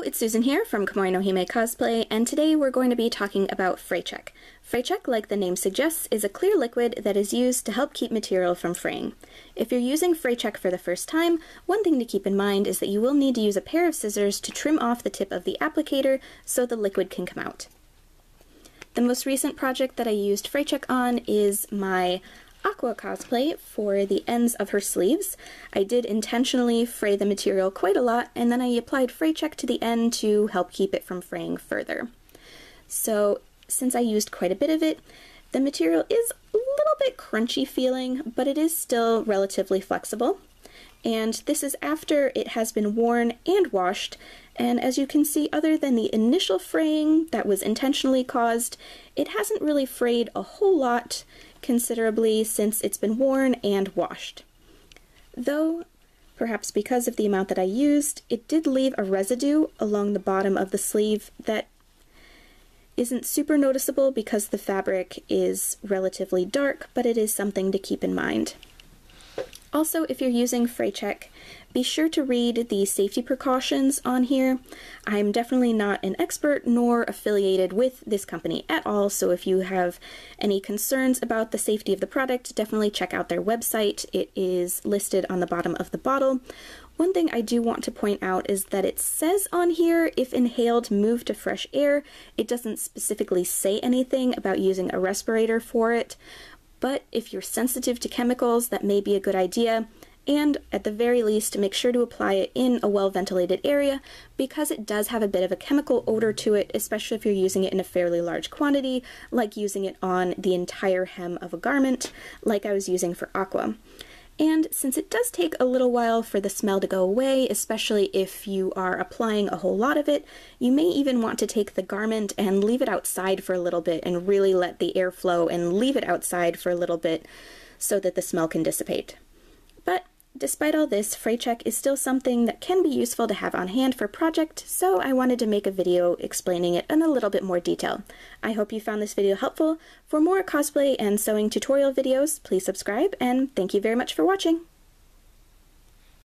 it's Susan here from Komori no Hime Cosplay, and today we're going to be talking about Fray Check. Fray Check, like the name suggests, is a clear liquid that is used to help keep material from fraying. If you're using Fray Check for the first time, one thing to keep in mind is that you will need to use a pair of scissors to trim off the tip of the applicator so the liquid can come out. The most recent project that I used Fray Check on is my Aqua cosplay for the ends of her sleeves. I did intentionally fray the material quite a lot, and then I applied Fray Check to the end to help keep it from fraying further. So since I used quite a bit of it, the material is a little bit crunchy feeling, but it is still relatively flexible. And this is after it has been worn and washed, and as you can see, other than the initial fraying that was intentionally caused, it hasn't really frayed a whole lot considerably since it's been worn and washed. Though, perhaps because of the amount that I used, it did leave a residue along the bottom of the sleeve that isn't super noticeable because the fabric is relatively dark, but it is something to keep in mind. Also, if you're using Fray Check, be sure to read the safety precautions on here. I'm definitely not an expert nor affiliated with this company at all, so if you have any concerns about the safety of the product, definitely check out their website. It is listed on the bottom of the bottle. One thing I do want to point out is that it says on here, if inhaled, move to fresh air. It doesn't specifically say anything about using a respirator for it, but if you're sensitive to chemicals, that may be a good idea. And at the very least, make sure to apply it in a well-ventilated area because it does have a bit of a chemical odor to it, especially if you're using it in a fairly large quantity, like using it on the entire hem of a garment, like I was using for Aqua. And since it does take a little while for the smell to go away, especially if you are applying a whole lot of it, you may even want to take the garment and leave it outside for a little bit and really let the air flow and leave it outside for a little bit so that the smell can dissipate. But despite all this, Fray Check is still something that can be useful to have on hand for a project, so I wanted to make a video explaining it in a little bit more detail. I hope you found this video helpful. For more cosplay and sewing tutorial videos, please subscribe, and thank you very much for watching!